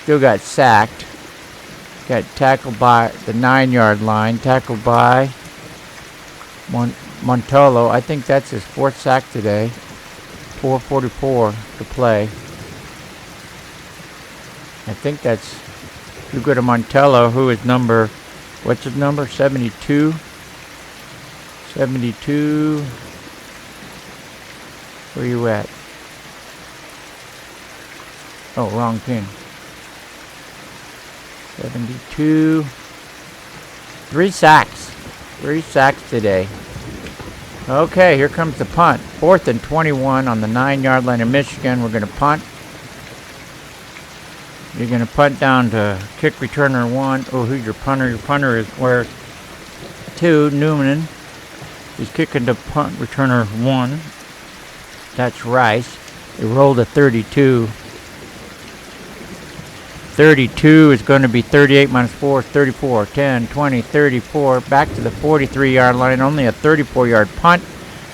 A: Still got sacked. Got tackled by the 9-yard line. Tackled by Montolo. I think that's his 4th sack today. 4:44 to play. I think that's Hugo de Montello, who is number, what's his number? 72. 72. Where you at? Oh, wrong pin. 72. 3 sacks. 3 sacks today. Okay, here comes the punt. 4th and 21 on the 9-yard line of Michigan. We're going to punt. You're going to punt down to kick returner 1. Oh, who's your punter? Your punter is where 2, Newman. He's kicking to punt returner 1. That's Rice. They rolled a 32. 32 is going to be 38 minus 4 is 34. 10, 20, 34. Back to the 43-yard line. Only a 34-yard punt.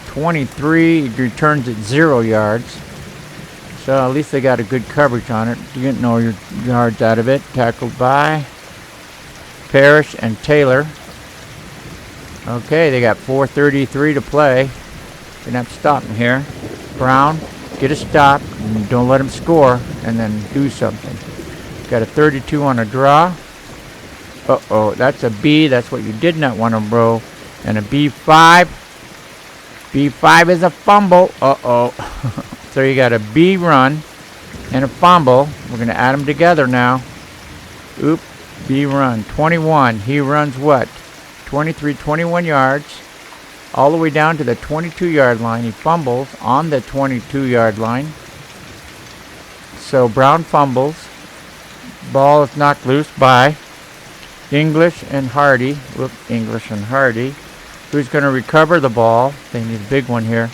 A: 23 returns at 0 yards. So at least they got a good coverage on it. You get no yards out of it. Tackled by Parrish and Taylor. Okay, they got 4:33 to play. Gonna have to stop him here. Brown, get a stop. And don't let him score, and then do something. Got a 32 on a draw. That's a B. That's what you did not want to roll. And a B5. B5 is a fumble. So you got a B run and a fumble. We're going to add them together now. Oop, B run. 21. He runs what? 21 yards. All the way down to the 22-yard line. He fumbles on the 22-yard line. So Brown fumbles. Ball is knocked loose by English and Hardy. Who's going to recover the ball? They need a big one here.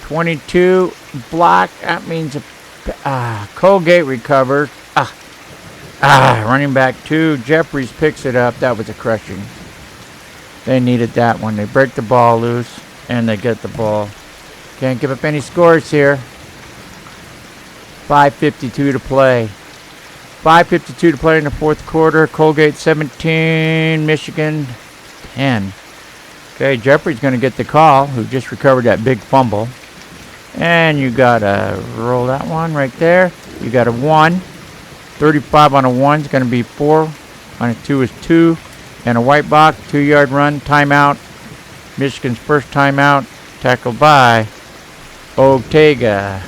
A: 22 block. That means Colgate recovers. Running back 2. Jeffries picks it up. That was a crushing. They needed that one. They break the ball loose and they get the ball. Can't give up any scores here. 5:52 to play. 5:52 to play in the fourth quarter. Colgate 17, Michigan 10. Okay, Jeffrey's going to get the call, who just recovered that big fumble. And you got to roll that one right there. You got a 1. 35 on a 1 is going to be 4. On a 2 is 2. And a white box, 2-yard run, timeout. Michigan's first timeout, tackled by Ortega.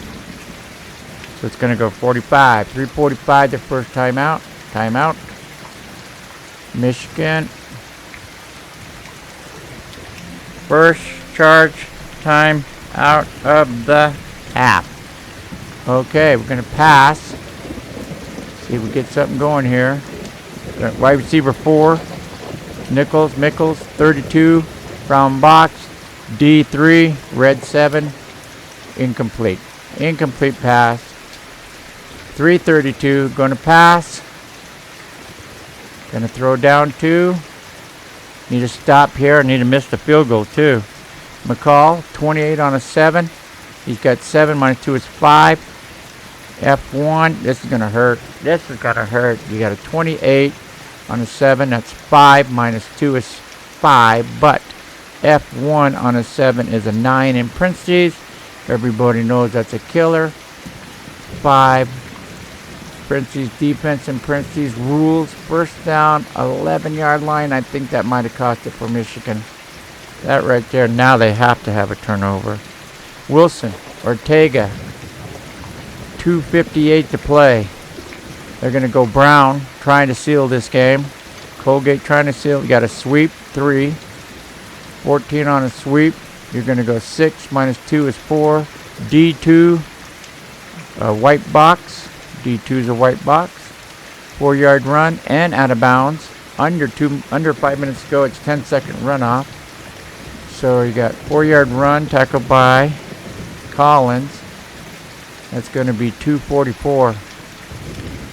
A: So it's going to go 45. 3:45, the first timeout. Timeout. Michigan. First charge time out of the half. Okay, we're going to pass. See if we get something going here. Wide receiver 4. Mickles, 32. From box. D3. Red 7. Incomplete. Incomplete pass. 3:32. Going to pass. Going to throw down 2. Need to stop here. Need to miss the field goal too. McCall, 28 on a 7. He's got 7 minus 2 is 5. F1. This is going to hurt. This is going to hurt. You got a 28 on a 7. That's 5 minus 2 is 5. But F1 on a 7 is a 9 in parentheses. Everybody knows that's a killer. 5. Parentheses, defense in parentheses, rules. First down, 11-yard line. I think that might have cost it for Michigan. That right there. Now they have to have a turnover. Wilson, Ortega. 2:58 to play. They're going to go Brown, trying to seal this game. Colgate trying to seal. You got a sweep, 3. 14 on a sweep. You're going to go 6 minus 2 is 4. D2, a white box. D2 is a white box. 4-yard run and out of bounds. Under 5 minutes to go. It's 10-second runoff. So you got 4-yard run tackled by Collins. That's going to be 2:44.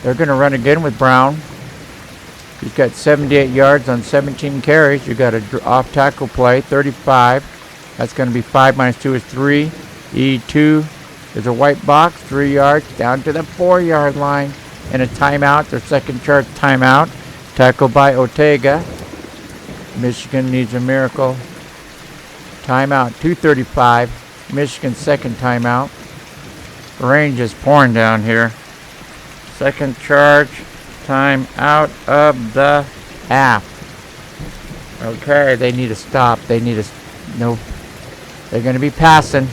A: They're going to run again with Brown. He's got 78 yards on 17 carries. You got a off tackle play, 35. That's going to be 5 minus 2 is 3. E2 is a white box, 3 yards down to the 4-yard line. And a timeout, their second charge timeout. Tackled by Ortega. Michigan needs a miracle. Timeout, 2:35. Michigan's second timeout. Rain just pouring down here. Second charge, time out of the half. Okay, they need to stop. They need to no. They're going to be passing.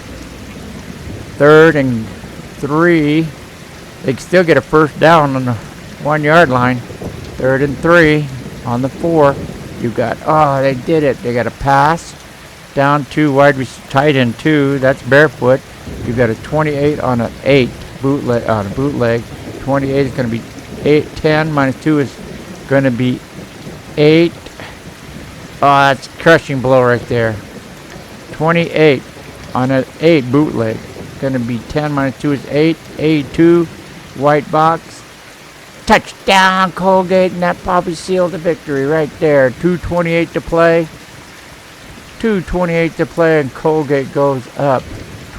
A: 3rd and 3. They can still get a first down on the 1-yard line. 3rd and 3 on the 4. You got they did it. They got a pass down to tight end 2. That's barefoot. You got a 28 on an 8 bootleg on a bootleg. 28 is going to be 10 minus 2 is going to be 8. Oh, that's a crushing blow right there. 28 on an 8 bootleg. Going to be 10 minus 2 is 8. A2 white box. Touchdown Colgate, and that probably sealed the victory right there. 2:28 to play. 2:28 to play, and Colgate goes up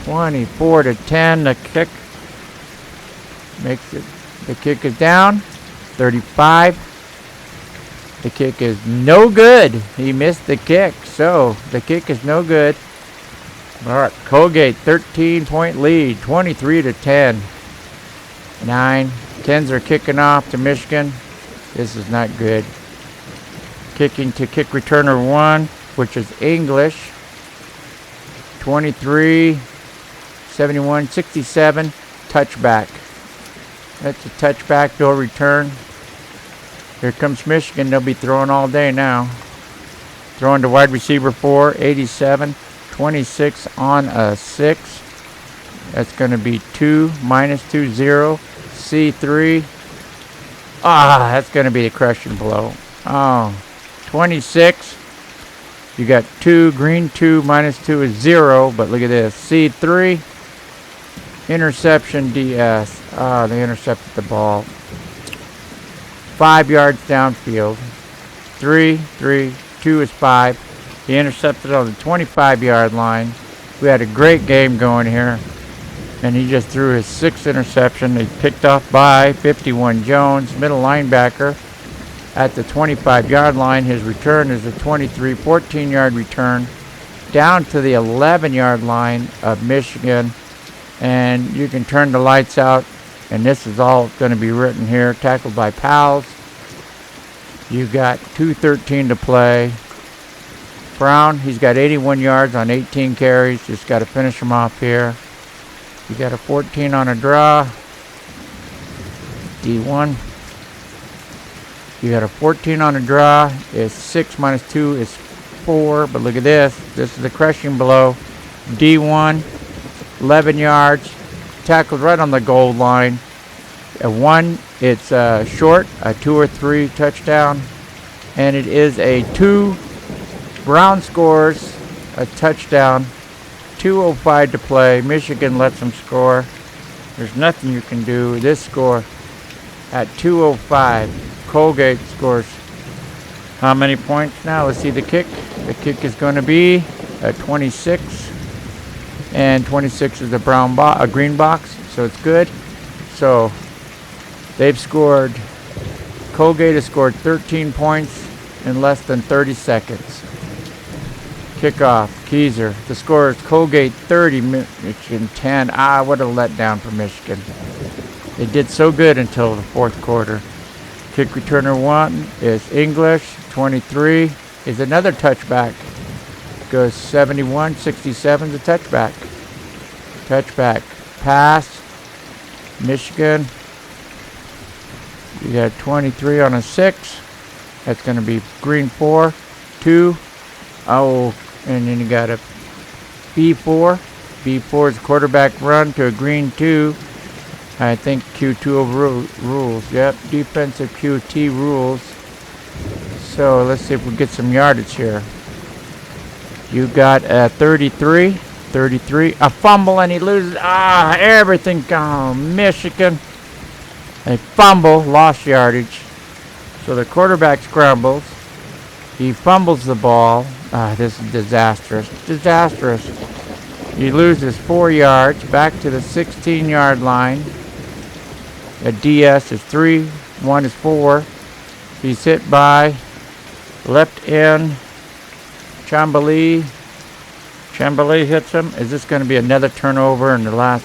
A: 24-10. The kick makes it. The kick is down. 35. The kick is no good. He missed the kick, so the kick is no good. All right, Colgate 13-point lead, 23-10. 9. 10s are kicking off to Michigan. This is not good. Kicking to kick returner 1, which is English. 23, 71, 67, touchback. That's a touchback, door return. Here comes Michigan. They'll be throwing all day now. Throwing to wide receiver 4, 87, 26 on a 6. That's going to be 2 minus 2, 0. C3. That's going to be a crushing blow. 26. You got 2, green 2, minus 2 is 0, but look at this. C3. Interception DS. They intercepted the ball. 5 yards downfield. 3, 2 is 5. He intercepted on the 25-yard line. We had a great game going here. and he just threw his 6th interception. He picked off by 51 Jones, middle linebacker, at the 25-yard line. His return is a 14-yard return down to the 11-yard line of Michigan. And you can turn the lights out, and this is all going to be written here. Tackled by Powell. You got 2:13 to play. Brown, he's got 81 yards on 18 carries. Just got to finish him off here. You got a 14 on a draw. D1. You got a 14 on a draw. Is 6 minus 2 is 4. But look at this. This is a crushing blow. D1. 11 yards. Tackled right on the goal line. A 1, it's short. A 2 or 3 touchdown. And it is a 2. Brown scores a touchdown. 2:05 to play. Michigan lets them score. There's nothing you can do. This score at 2:05. Colgate scores how many points now? Let's see the kick. The kick is going to be a 26. And 26 is a green box, so it's good. So they've scored, Colgate has scored 13 points in less than 30 seconds. Kickoff, Keyser. The score is Colgate 30, Michigan 10. What a letdown for Michigan. They did so good until the 4th quarter. Kick returner 1 is English. 23 is another touchback. Goes 71, 67 is a touchback. Touchback. Pass. Michigan. You got 23 on a 6. That's going to be green 4. 2. Oh, and then you got a B4. B4 is a quarterback run to a green 2. I think Q2 rules. Yep, defensive QT rules. So let's see if we get some yardage here. You got a 33. 33. A fumble and he loses. Everything gone. Michigan. A fumble, lost yardage. So the quarterback scrambles. He fumbles the ball. This is disastrous. Disastrous. He loses 4 yards. Back to the 16-yard line. A DS is 3. 1 is 4. He's hit by left end. Chambly. Chambly hits him. Is this going to be another turnover in the last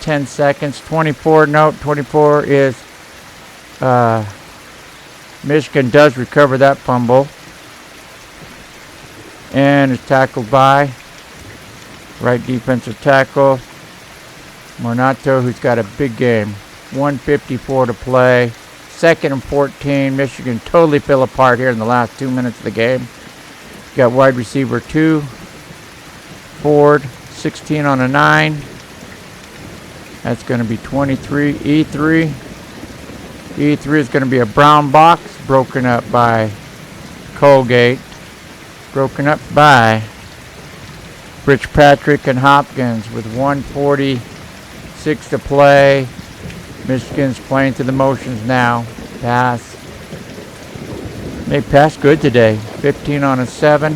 A: 10 seconds? 24. No, 24 is Michigan does recover that fumble. And is tackled by right defensive tackle Mornato, who's got a big game. 1:54 to play. 2nd and 14. Michigan totally fell apart here in the last 2 minutes of the game. Got wide receiver 2. Ford, 16 on a 9. That's going to be 23. E3. E3 is going to be a brown box broken up by Colgate. Broken up by Rich Patrick and Hopkins with 1:46 to play. Michigan's playing to the motions now. Pass. They passed good today. 15 on a 7.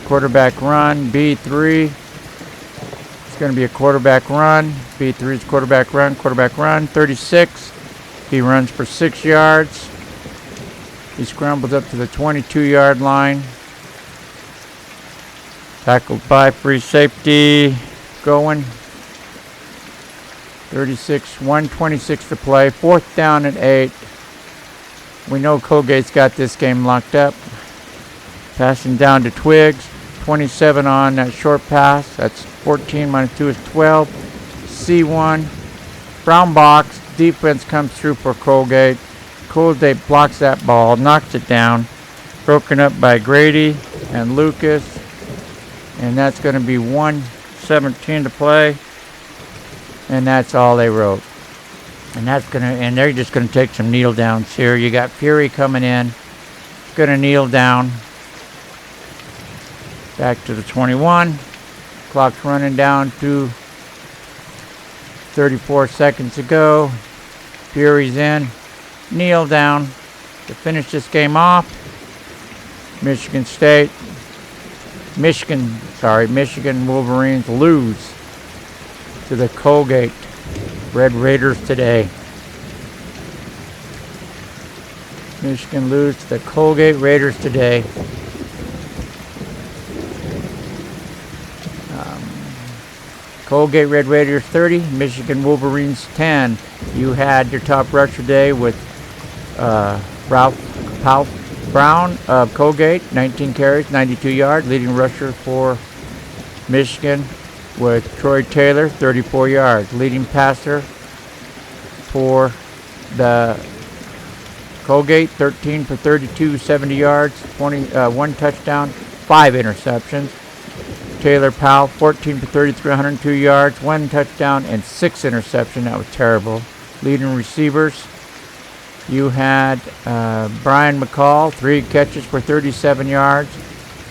A: Quarterback run. B3. It's going to be a quarterback run. B3 is quarterback run. Quarterback run. 36. He runs for 6 yards. He scrambles up to the 22-yard line. Tackled by free safety. Going. 36, 1:26 to play. 4th down and 8. We know Colgate's got this game locked up. Passing down to Twiggs. 27 on that short pass. That's 14 minus 2 is 12. C1. Brown box. Defense comes through for Colgate. Colgate blocks that ball. Knocks it down. Broken up by Grady and Lucas. And that's going to be 1:17 to play. And that's all they wrote. And they're just gonna take some kneel downs here. You got Fury coming in. Gonna kneel down. Back to the 21. Clock's running down to 34 seconds ago. Fury's in. Kneel down to finish this game off. Michigan Wolverines lose to the Colgate Red Raiders today. Michigan lose to the Colgate Raiders today. Colgate Red Raiders 30, Michigan Wolverines 10. You had your top rusher today with Ralph Brown of Colgate, 19 carries, 92 yards. Leading rusher for Michigan with Troy Taylor, 34 yards. Leading passer for the Colgate, 13 for 32, 70 yards, 1 touchdown, 5 interceptions. Taylor Powell, 14 for 33, 102 yards, 1 touchdown, and 6 interceptions. That was terrible. Leading receivers, you had Brian McCall, 3 catches for 37 yards,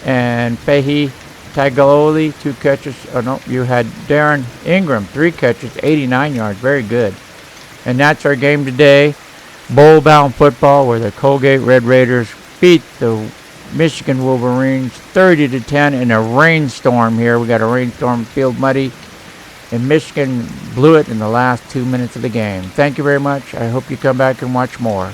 A: and Fahy Taglioli, 2 catches. Oh no, you had Darren Ingram, 3 catches, 89 yards. Very good. And that's our game today. Bowl-bound football, where the Colgate Red Raiders beat the Michigan Wolverines 30-10 in a rainstorm here. We got a rainstorm, field muddy, and Michigan blew it in the last 2 minutes of the game. Thank you very much. I hope you come back and watch more.